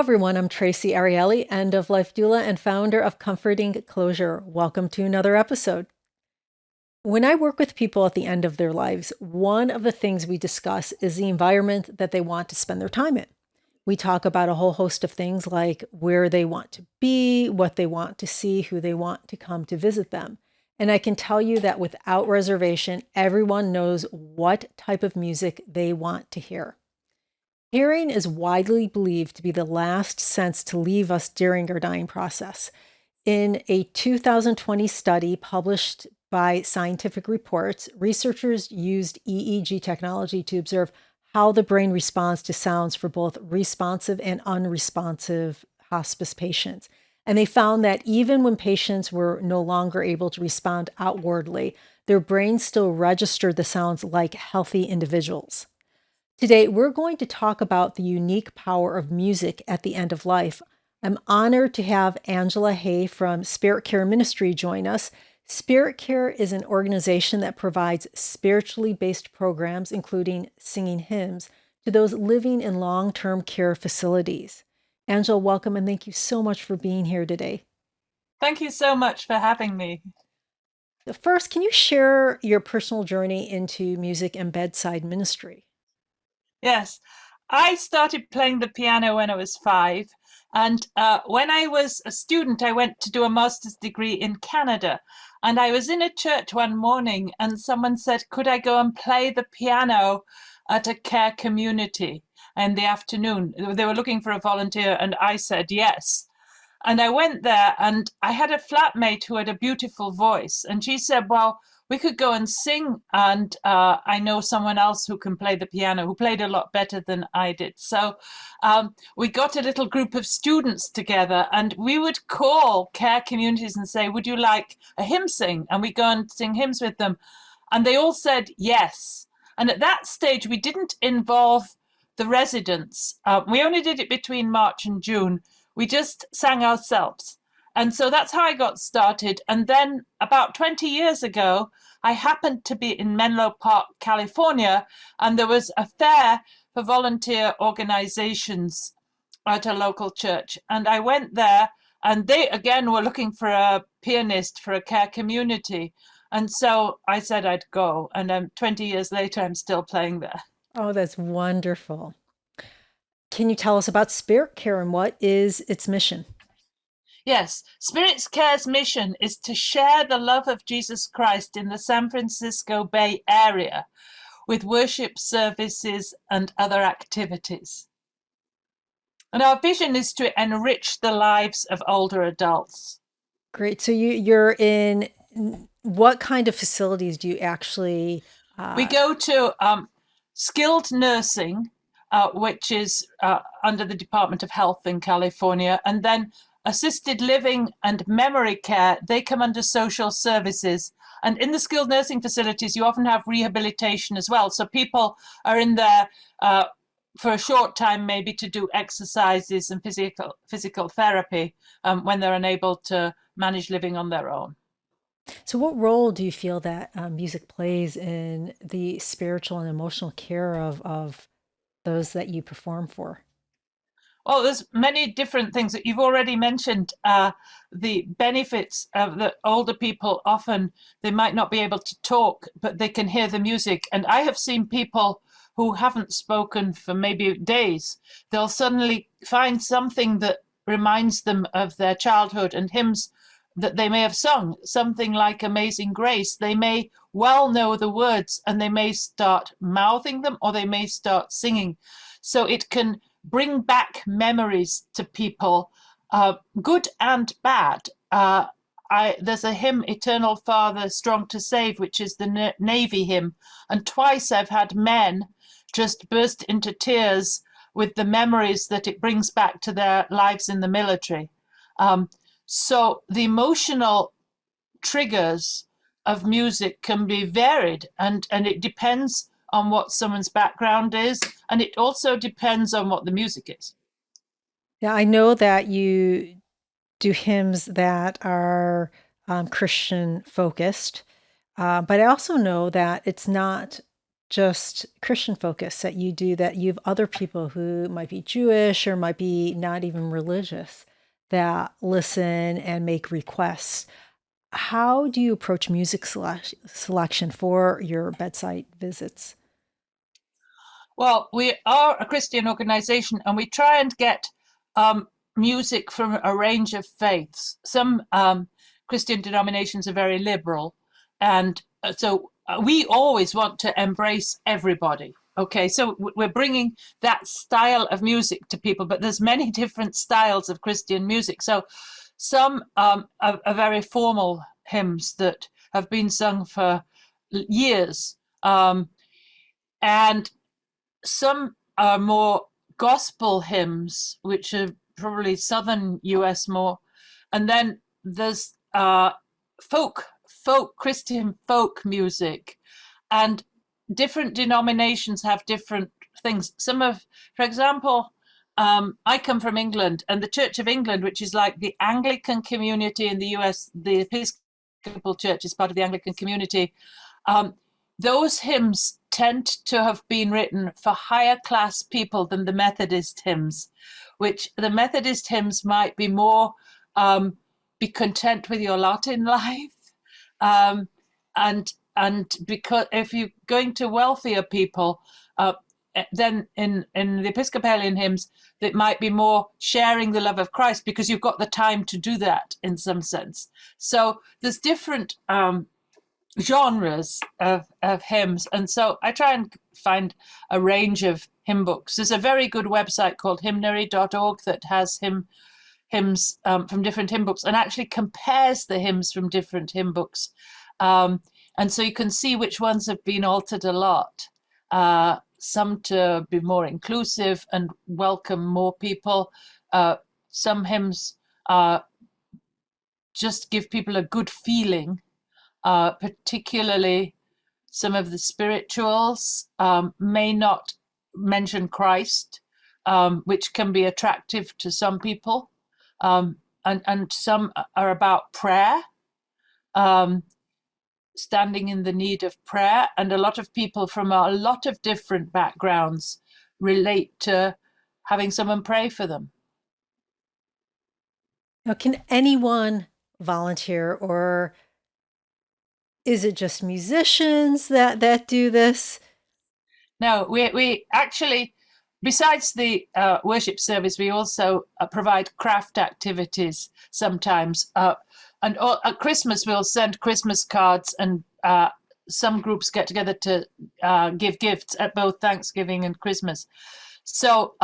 everyone. I'm Traci Arieli, end of life doula and founder of Comforting Closure. Welcome to another episode. When I work with people at the end of their lives, one of the things we discuss is the environment that they want to spend their time in. We talk about a whole host of things like where they want to be, what they want to see, who they want to come to visit them. And I can tell you that without reservation, everyone knows what type of music they want to hear. Hearing is widely believed to be the last sense to leave us during our dying process. In a 2020 study published by Scientific Reports, researchers used EEG technology to observe how the brain responds to sounds for both responsive and unresponsive hospice patients. And they found that even when patients were no longer able to respond outwardly, their brains still registered the sounds like healthy individuals. Today, we're going to talk about the unique power of music at the end of life. I'm honored to have Angela Hay from SpiritCare Ministry join us. SpiritCare is an organization that provides spiritually based programs, including singing hymns, to those living in long-term care facilities. Angela, welcome, and thank you so much for being here today. Thank you so much for having me. First, can you share your personal journey into music and bedside ministry? Yes, I started playing the piano when I was 5. And when I was a student, I went to do a master's degree in Canada. And I was in a church one morning and someone said, could I go and play the piano at a care community in the afternoon? They were looking for a volunteer and I said yes. And I went there and I had a flatmate who had a beautiful voice. And she said, well, we could go and sing. And I know someone else who can play the piano, who played a lot better than I did. So we got a little group of students together and we would call care communities and say, would you like a hymn sing? And we go and sing hymns with them. And they all said yes. And at that stage, we didn't involve the residents. We only did it between March and June. We just sang ourselves. And so that's how I got started. And then about 20 years ago, I happened to be in Menlo Park, California, and there was a fair for volunteer organizations at a local church. And I went there, and they again were looking for a pianist for a care community. And so I said I'd go. And 20 years later, I'm still playing there. Oh, that's wonderful. Can you tell us about Spirit Care and what is its mission? Yes, SpiritCare's mission is to share the love of Jesus Christ in the San Francisco Bay Area with worship services and other activities. And our vision is to enrich the lives of older adults. Great. So you're in what kind of facilities do you actually? We go to skilled nursing, which is under the Department of Health in California, and then assisted living and memory care, they come under social services. And in the skilled nursing facilities, you often have rehabilitation as well. So people are in there for a short time, maybe to do exercises and physical therapy when they're unable to manage living on their own. So, what role do you feel that music plays in the spiritual and emotional care of those that you perform for? Well, there's many different things that you've already mentioned. The benefits of the older people, often they might not be able to talk, but they can hear the music. And I have seen people who haven't spoken for maybe days. They'll suddenly find something that reminds them of their childhood and hymns that they may have sung, something like Amazing Grace. They may well know the words and they may start mouthing them or they may start singing. So it can bring back memories to people, good and bad. There's a hymn, Eternal Father, Strong to Save, which is the Navy hymn. And twice I've had men just burst into tears with the memories that it brings back to their lives in the military. So the emotional triggers of music can be varied, and it depends on what someone's background is, and it also depends on what the music is. Yeah, I know that you do hymns that are Christian focused, but I also know that it's not just Christian focus that you do, that you have other people who might be Jewish or might be not even religious that listen and make requests. How do you approach music selection for your bedside visits? Well, we are a Christian organization and we try and get music from a range of faiths. Some Christian denominations are very liberal, and so we always want to embrace everybody. Okay, so we're bringing that style of music to people, but there's many different styles of Christian music. So some are very formal hymns that have been sung for years, and some are more gospel hymns, which are probably southern US more. And then there's Christian folk music. And different denominations have different things. For example, I come from England, and the Church of England, which is like the Anglican community in the US, the Episcopal Church is part of the Anglican community. Those hymns tend to have been written for higher class people than the Methodist hymns, which the Methodist hymns might be more be content with your lot in life. And because if you're going to wealthier people, then in the Episcopalian hymns, it might be more sharing the love of Christ, because you've got the time to do that in some sense. So there's different genres of hymns, and so I try and find a range of hymn books. There's a very good website called hymnary.org that has hymns from different hymn books, and actually compares the hymns from different hymn books, and so you can see which ones have been altered a lot, some to be more inclusive and welcome more people. Some hymns just give people a good feeling. Particularly some of the spirituals may not mention Christ, which can be attractive to some people. And some are about prayer, standing in the need of prayer. And a lot of people from a lot of different backgrounds relate to having someone pray for them. Now, can anyone volunteer, or is it just musicians that do this? No, we actually, besides the worship service, we also provide craft activities sometimes. And at Christmas, we'll send Christmas cards, and some groups get together to give gifts at both Thanksgiving and Christmas. So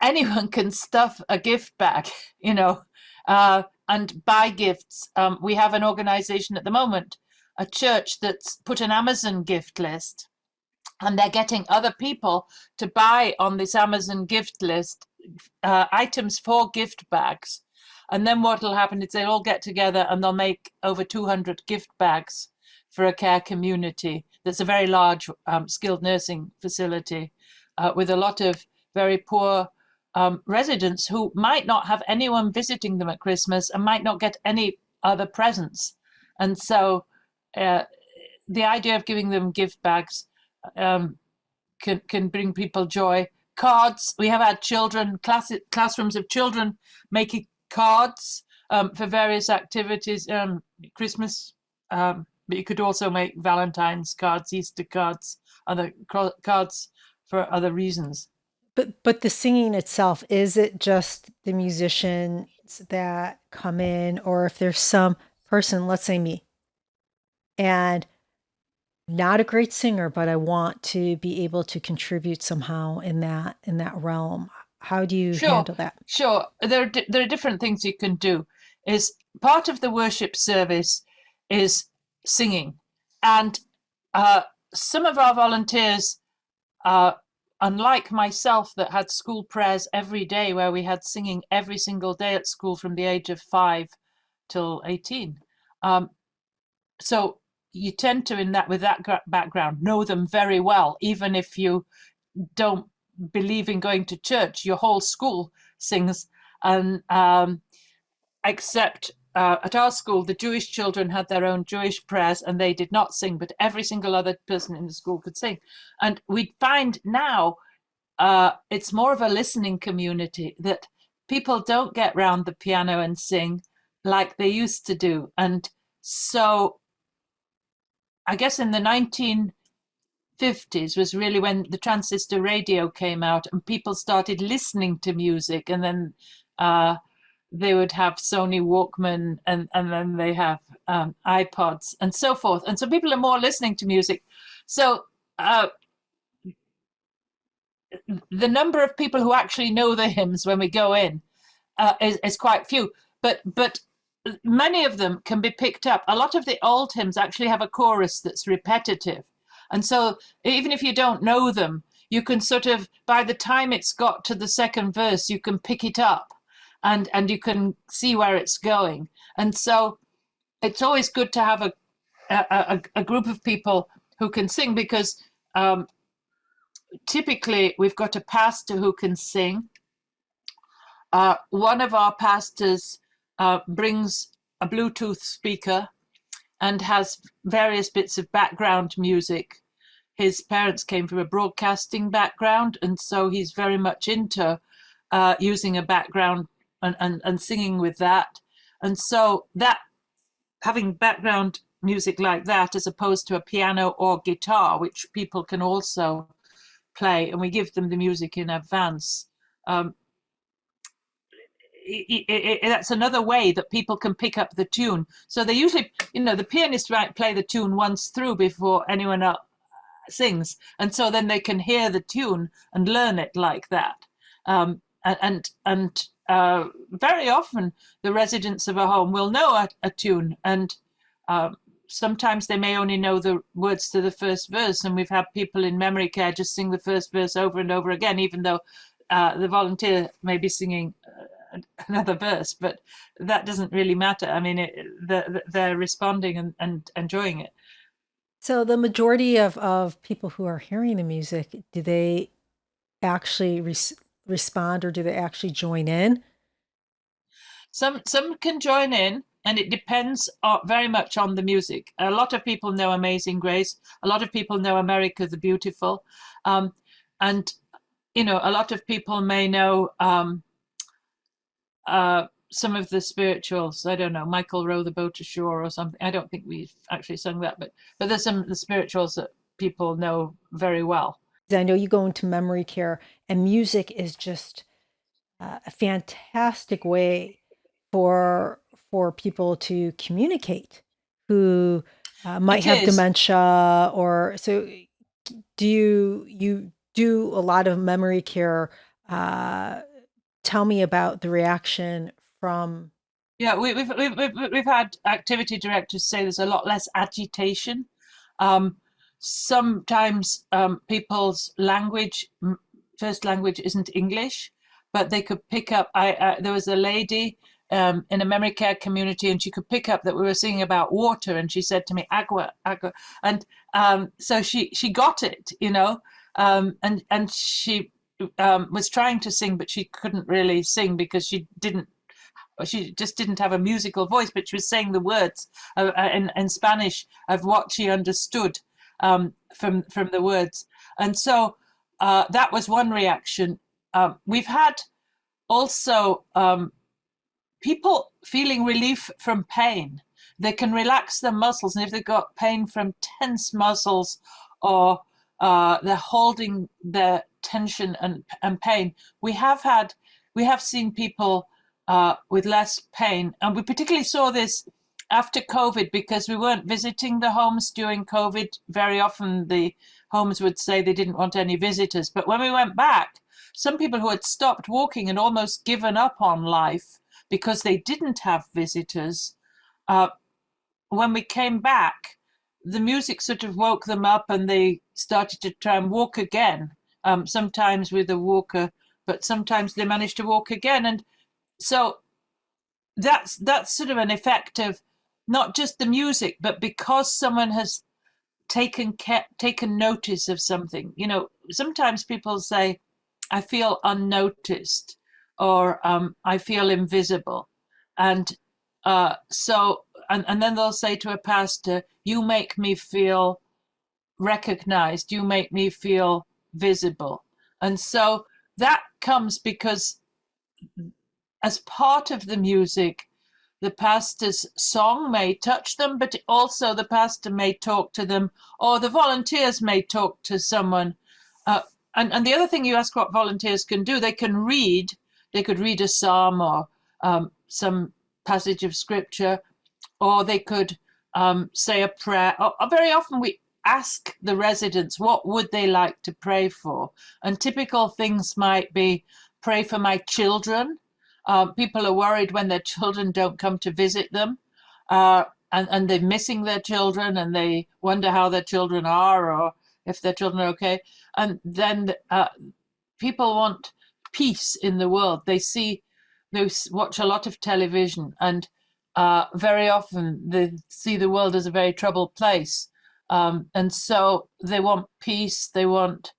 anyone can stuff a gift bag, and buy gifts. We have an organization at the moment, a church that's put an Amazon gift list, and they're getting other people to buy on this Amazon gift list items for gift bags. And then what will happen is they'll all get together and they'll make over 200 gift bags for a care community that's a very large skilled nursing facility with a lot of very poor residents who might not have anyone visiting them at Christmas and might not get any other presents. And so the idea of giving them gift bags can bring people joy. Cards, we have had classrooms of children making cards for various activities, Christmas, but you could also make Valentine's cards, Easter cards, other cards for other reasons. But the singing itself, is it just the musicians that come in, or if there's some person, let's say me, and not a great singer, but I want to be able to contribute somehow in that realm. How do you handle that? Sure. There are different things you can do. Is part of the worship service is singing, and some of our volunteers, unlike myself, that had school prayers every day, where we had singing every single day at school from the age of 5 till 18. So you tend to, with that background, know them very well, even if you don't believe in going to church. Your whole school sings, and except at our school, the Jewish children had their own Jewish prayers and they did not sing, but every single other person in the school could sing. And we find now it's more of a listening community, that people don't get round the piano and sing like they used to do. And so I guess in the 1950s was really when the transistor radio came out and people started listening to music, and then they would have Sony Walkman, and then they have iPods and so forth. And so people are more listening to music. So the number of people who actually know the hymns when we go in is quite few. But many of them can be picked up. A lot of the old hymns actually have a chorus that's repetitive. And so even if you don't know them, you can sort of, by the time it's got to the second verse, you can pick it up and you can see where it's going. And so it's always good to have a group of people who can sing, because typically we've got a pastor who can sing. One of our pastors brings a Bluetooth speaker and has various bits of background music. His parents came from a broadcasting background, and so he's very much into using a background and singing with that. And so that, having background music like that, as opposed to a piano or guitar, which people can also play, and we give them the music in advance. That's another way that people can pick up the tune. So they usually, the pianist might play the tune once through before anyone else sings, and so then they can hear the tune and learn it like that. And very often the residents of a home will know a tune, and sometimes they may only know the words to the first verse, and we've had people in memory care just sing the first verse over and over again, even though the volunteer may be singing another verse, but that doesn't really matter. I mean, they're responding and enjoying it. So the majority of people who are hearing the music, do they actually respond, or do they actually join in? Some can join in, and it depends very much on the music. A lot of people know Amazing Grace. A lot of people know America the Beautiful. And, a lot of people may know some of the spirituals. I don't know, Michael Row the Boat Ashore or something. I don't think we've actually sung that, but there's some of the spirituals that people know very well. I know you go into memory care, and music is just a fantastic way for people to communicate who might have dementia, or so. Do you do a lot of memory care? Tell me about the reaction from. Yeah, we've had activity directors say there's a lot less agitation. Sometimes people's first language isn't English, but they could pick up. There was a lady in a memory care community, and she could pick up that we were singing about water, and she said to me, "Agua, agua," and so she got it, and she was trying to sing, but she couldn't really sing because she just didn't have a musical voice, but she was saying the words in Spanish of what she understood from the words. And so that was one reaction. We've had also people feeling relief from pain. They can relax their muscles, and if they've got pain from tense muscles, or they're holding their tension and pain, we have seen people with less pain. And we particularly saw this after COVID, because we weren't visiting the homes during COVID. Very often the homes would say they didn't want any visitors. But when we went back, some people who had stopped walking and almost given up on life because they didn't have visitors, when we came back, the music sort of woke them up, and they started to try and walk again, sometimes with a walker, but sometimes they managed to walk again. And so that's sort of an effect of not just the music, but because someone has taken notice of something. Sometimes people say, "I feel unnoticed," or "I feel invisible," and And then they'll say to a pastor, "You make me feel recognized. You make me feel visible." And so that comes because, as part of the music, the pastor's song may touch them, but also the pastor may talk to them, or the volunteers may talk to someone. Uh, and the other thing, you ask what volunteers can do, they can read. They could read a psalm or some passage of scripture, or they could say a prayer. Or very often we ask the residents what would they like to pray for, and typical things might be, pray for my children. People are worried when their children don't come to visit them, and they're missing their children, and they wonder how their children are, or if their children are okay. And then people want peace in the world. They watch a lot of television, and very often they see the world as a very troubled place. And so they want peace, they want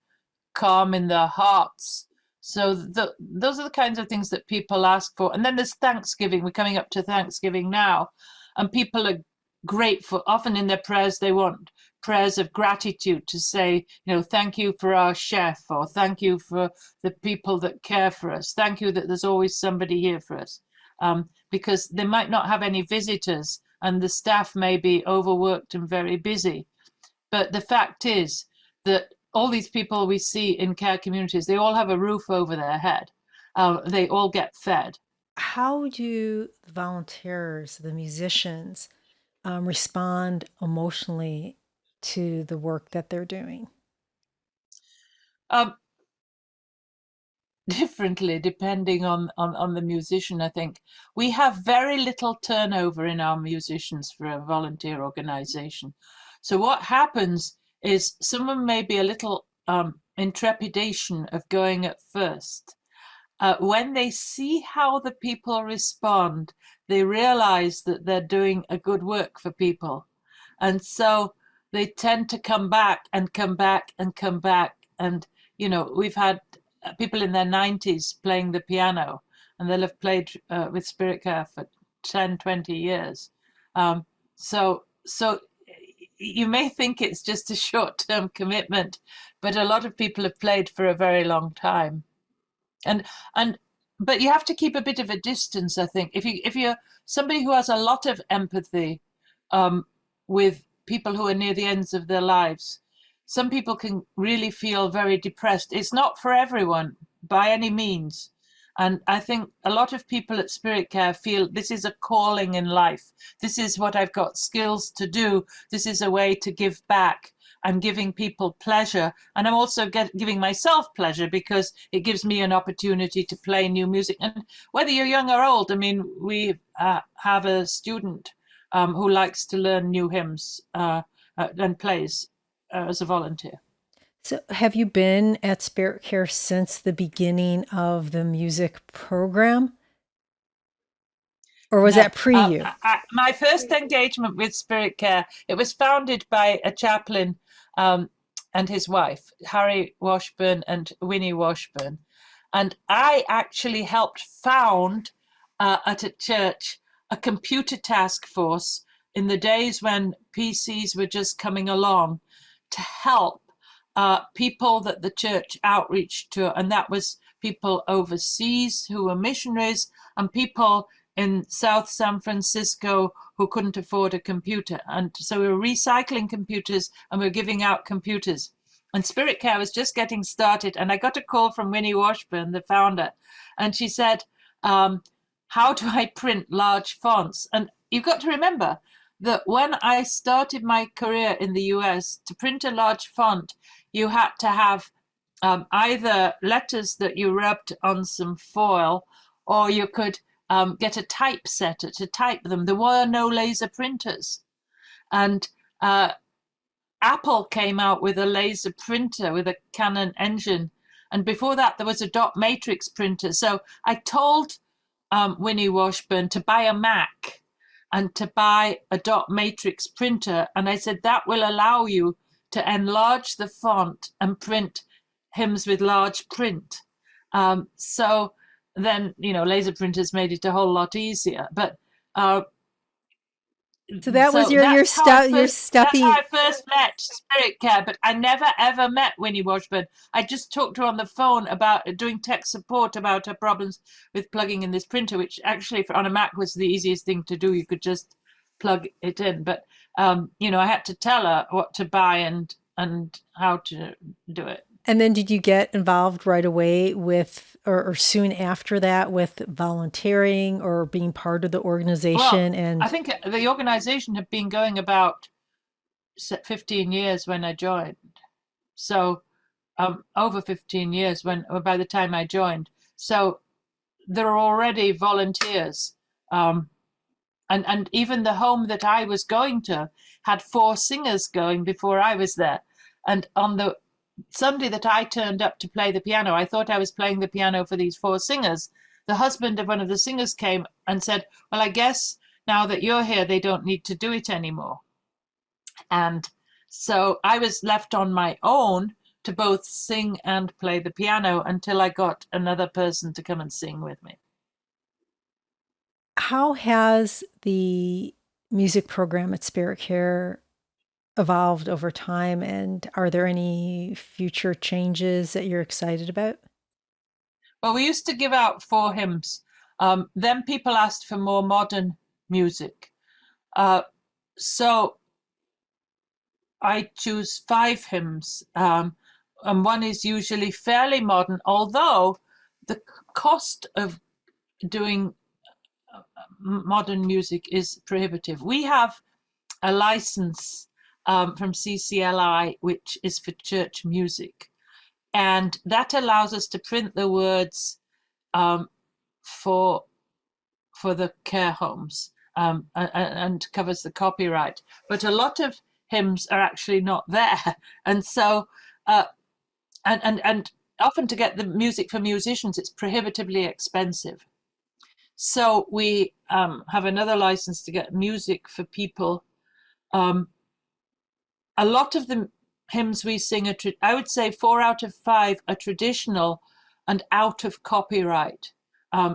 calm in their hearts. So those are the kinds of things that people ask for. And then there's Thanksgiving. We're coming up to Thanksgiving now, and people are grateful. Often in their prayers, they want prayers of gratitude to say, thank you for our chef, or thank you for the people that care for us. Thank you that there's always somebody here for us. Because they might not have any visitors, and the staff may be overworked and very busy. But the fact is that all these people we see in care communities, they all have a roof over their head. They all get fed. How do the volunteers, the musicians, respond emotionally to the work that they're doing? Differently, depending on the musician, I think. We have very little turnover in our musicians for a volunteer organization. So what happens is someone may be a little in trepidation of going at first. When they see how the people respond, they realize that they're doing a good work for people. And so they tend to come back and come back and come back. And, we've had people in their 90s playing the piano, and they'll have played with SpiritCare for 10, 20 years. So you may think it's just a short-term commitment, but a lot of people have played for a very long time. But you have to keep a bit of a distance, I think. If you're somebody who has a lot of empathy with people who are near the ends of their lives, some people can really feel very depressed. It's not for everyone by any means. And I think a lot of people at SpiritCare feel this is a calling in life. This is what I've got skills to do. This is a way to give back. I'm giving people pleasure. And I'm also giving myself pleasure, because it gives me an opportunity to play new music. And whether you're young or old, we have a student who likes to learn new hymns and plays as a volunteer. So have you been at SpiritCare since the beginning of the music program? Or was that pre you? My first engagement with SpiritCare, it was founded by a chaplain and his wife, Harry Washburn and Winnie Washburn. And I actually helped found at a church a computer task force in the days when PCs were just coming along, to help people that the church outreached to. And that was people overseas who were missionaries, and people in South San Francisco who couldn't afford a computer. And so we were recycling computers, and we were giving out computers. And SpiritCare was just getting started. And I got a call from Winnie Washburn, the founder, and she said, how do I print large fonts? And you've got to remember that when I started my career in the US, to print a large font, you had to have either letters that you rubbed on some foil, or you could get a typesetter to type them. There were no laser printers. And Apple came out with a laser printer with a Canon engine. And before that, there was a dot matrix printer. So I told Winnie Washburn to buy a Mac and to buy a dot matrix printer. And I said, that will allow you to enlarge the font and print hymns with large print. So then, laser printers made it a whole lot easier. But So that was So your that's how I your first that's how stepping. I first met Spirit Care, but I never ever met Winnie Washburn. I just talked to her on the phone about doing tech support about her problems with plugging in this printer, which actually for on a Mac was the easiest thing to do. You could just plug it in, but I had to tell her what to buy and how to do it. And then did you get involved right away with, or soon after that, with volunteering or being part of the Well, organization? I And think the organization had been going about 15 years when I joined. So over 15 years by the time I joined. So there are already volunteers. And even the home that I was going to had 4 singers going before I was there. And on the Sunday that I turned up to play the piano, I thought I was playing the piano for these 4 singers. The husband of one of the singers came and said, well, I guess now that you're here, they don't need to do it anymore. And so I was left on my own to both sing and play the piano until I got another person to come and sing with me. how has the music program at Spirit Care evolved over time? And are there any future changes that you're excited about? Well, we used to give out 4 hymns. Then people asked for more modern music. So I choose 5 hymns, and one is usually fairly modern, although the cost of doing modern music is prohibitive. We have a license from CCLI, which is for church music, and that allows us to print the words for the care homes, and covers the copyright. But a lot of hymns are actually not there, and so and often to get the music for musicians, it's prohibitively expensive. So we have another license to get music for people. A lot of the hymns we sing are, I would say 4 out of 5 are traditional and out of copyright,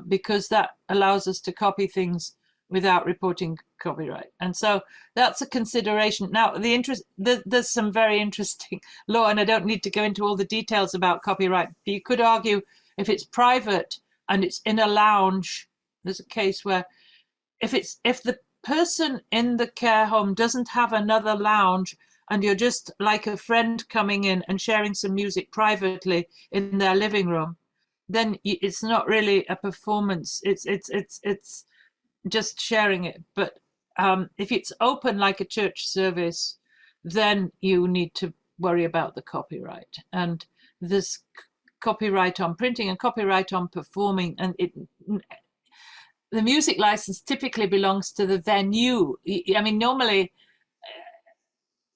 because that allows us to copy things without reporting copyright. And so that's a consideration. Now, there's some very interesting law, and I don't need to go into all the details about copyright, but you could argue if it's private and it's in a lounge, there's a case where if the person in the care home doesn't have another lounge and you're just like a friend coming in and sharing some music privately in their living room, then it's not really a performance. It's just sharing it. But if it's open like a church service, then you need to worry about the copyright. And there's copyright on printing and copyright on performing, and the music license typically belongs to the venue. I mean, normally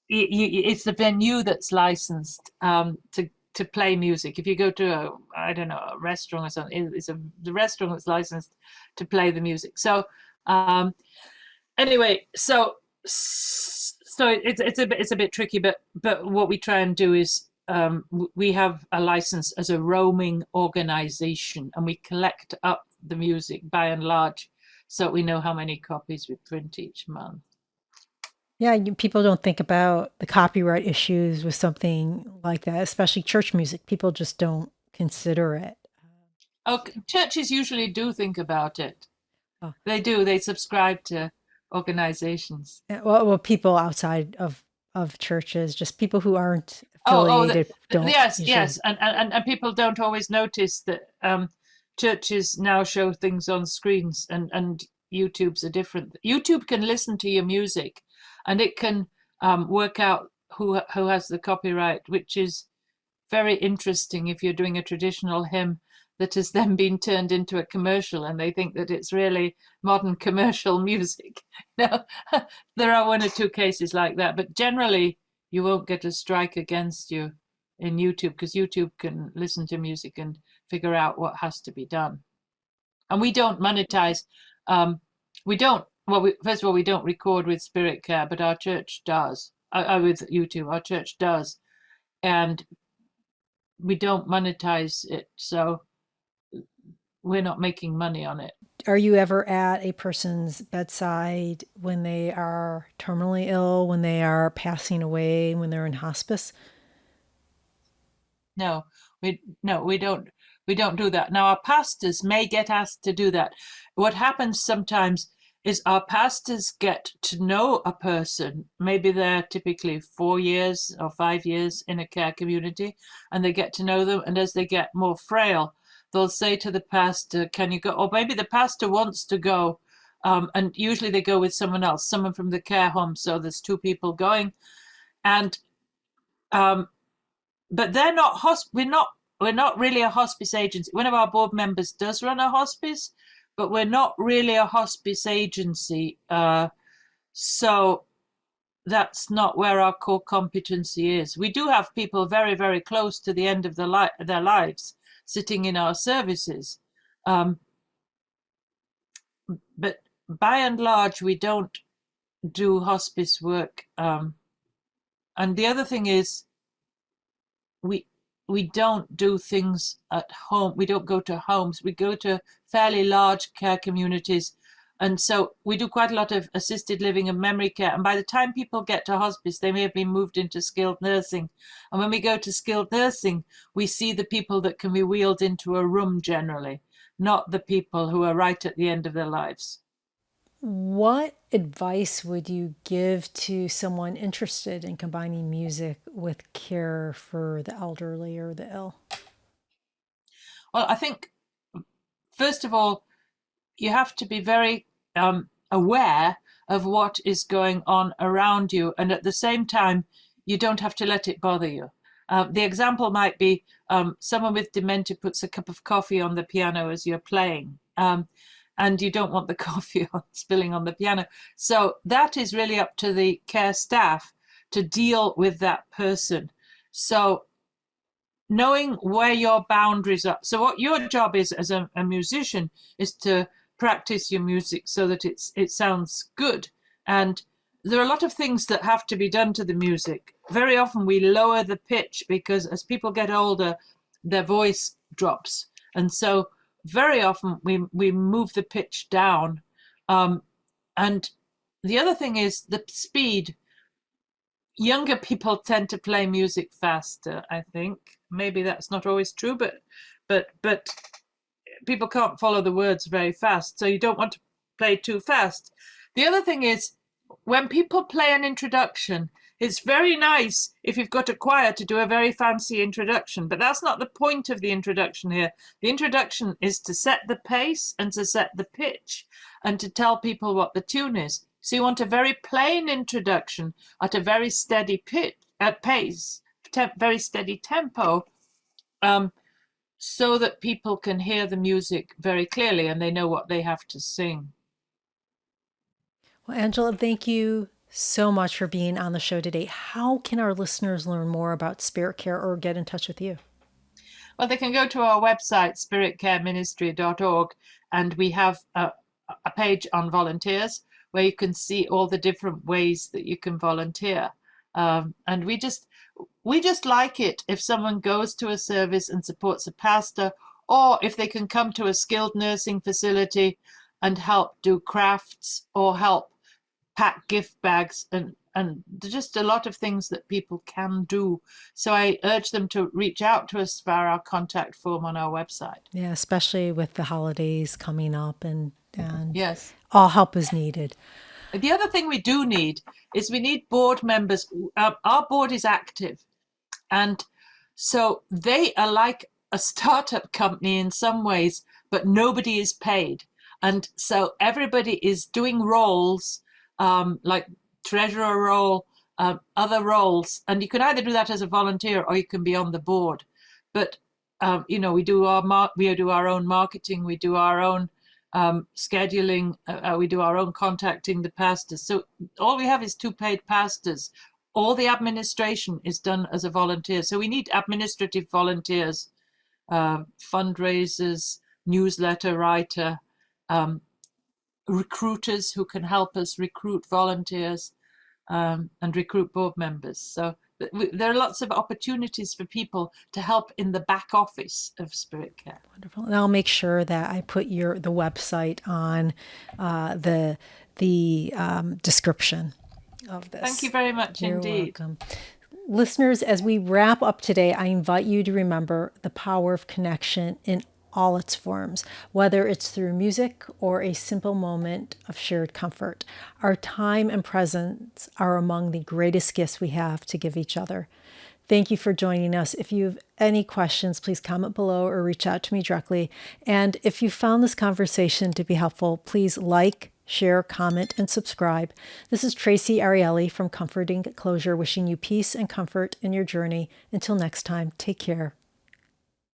it's the venue that's licensed to play music. If you go to a restaurant or something, it's the restaurant that's licensed to play the music. So anyway, so it's a bit tricky, but what we try and do is we have a license as a roaming organization, and we collect up the music by and large, so we know how many copies we print each month. Yeah, people don't think about the copyright issues with something like that, especially church music. People just don't consider it. Oh, churches usually do think about it. Oh. They do. They subscribe to organizations. Well, people outside of churches, just people who aren't Oh, affiliated, don't. yes, usually. yes, and people don't always notice that churches now show things on screens, and YouTube's are different. YouTube can listen to your music, and it can work out who has the copyright, which is very interesting if you're doing a traditional hymn that has then been turned into a commercial, and they think that it's really modern commercial music. Now, there are 1 or 2 cases like that, but generally you won't get a strike against you in YouTube, because YouTube can listen to music and figure out what has to be done. And we don't monetize. First of all, we don't record with SpiritCare, but our church does. With YouTube, our church does. And we don't monetize it. So we're not making money on it. Are you ever at a person's bedside when they are terminally ill, when they are passing away, when they're in hospice? No, we don't do that. Now our pastors may get asked to do that. What happens sometimes is our pastors get to know a person. Maybe they're typically 4 years or 5 years in a care community, and they get to know them. And as they get more frail, they'll say to the pastor, "Can you go?" Or maybe the pastor wants to go, and usually they go with someone else, someone from the care home. So there's two people going, and but they're not we're not really a hospice agency. One of our board members does run a hospice, but we're not really a hospice agency. So that's not where our core competency is. We do have people very, very close to the end of their lives sitting in our services. But by and large, we don't do hospice work. And the other thing is, we don't do things at home. We don't go to homes. We go to fairly large care communities. And so we do quite a lot of assisted living and memory care. And by the time people get to hospice, they may have been moved into skilled nursing. And when we go to skilled nursing, we see the people that can be wheeled into a room generally, not the people who are right at the end of their lives. What advice would you give to someone interested in combining music with care for the elderly or the ill? Well, I think, first of all, you have to be very aware of what is going on around you. And at the same time, you don't have to let it bother you. The example might be someone with dementia puts a cup of coffee on the piano as you're playing. And you don't want the coffee spilling on the piano. So that is really up to the care staff to deal with that person. So knowing where your boundaries are. So what your job is as a musician is to practice your music so that it sounds good. And there are a lot of things that have to be done to the music. Very often we lower the pitch because as people get older, their voice drops. And so very often we move the pitch down. And the other thing is the speed. Younger people tend to play music faster, I think. Maybe that's not always true, but people can't follow the words very fast, so you don't want to play too fast. The other thing is, when people play an introduction, it's very nice if you've got a choir to do a very fancy introduction, but that's not the point of the introduction here. The introduction is to set the pace and to set the pitch and to tell people what the tune is. So you want a very plain introduction at a very steady pace, very steady tempo, so that people can hear the music very clearly and they know what they have to sing. Well, Angela, thank you so much for being on the show today. How can our listeners learn more about SpiritCare or get in touch with you? Well, they can go to our website, spiritcareministry.org, and we have a page on volunteers where you can see all the different ways that you can volunteer. And we just like it if someone goes to a service and supports a pastor, or if they can come to a skilled nursing facility and help do crafts or help pack gift bags and just a lot of things that people can do. So I urge them to reach out to us via our contact form on our website. Yeah, especially with the holidays coming up and yes, all help is needed. The other thing we do need is we need board members. Our board is active, and so they are like a startup company in some ways, but nobody is paid. And so everybody is doing roles like treasurer role, other roles, and you can either do that as a volunteer or you can be on the board. But we do our own marketing, we do our own scheduling, we do our own contacting the pastors. So all we have is 2 paid pastors. All the administration is done as a volunteer. So we need administrative volunteers, fundraisers, newsletter writer, recruiters who can help us recruit volunteers and recruit board members. So there are lots of opportunities for people to help in the back office of spirit care. Wonderful. And I'll make sure that I put the website on the description of this. Thank you very much You're indeed. welcome. Listeners, as we wrap up today, I invite you to remember the power of connection in all its forms, whether it's through music or a simple moment of shared comfort. Our time and presence are among the greatest gifts we have to give each other. Thank you for joining us. If you have any questions, please comment below or reach out to me directly. And if you found this conversation to be helpful, please like, share, comment, and subscribe. This is Traci Arieli from Comforting Closure, wishing you peace and comfort in your journey. Until next time, take care.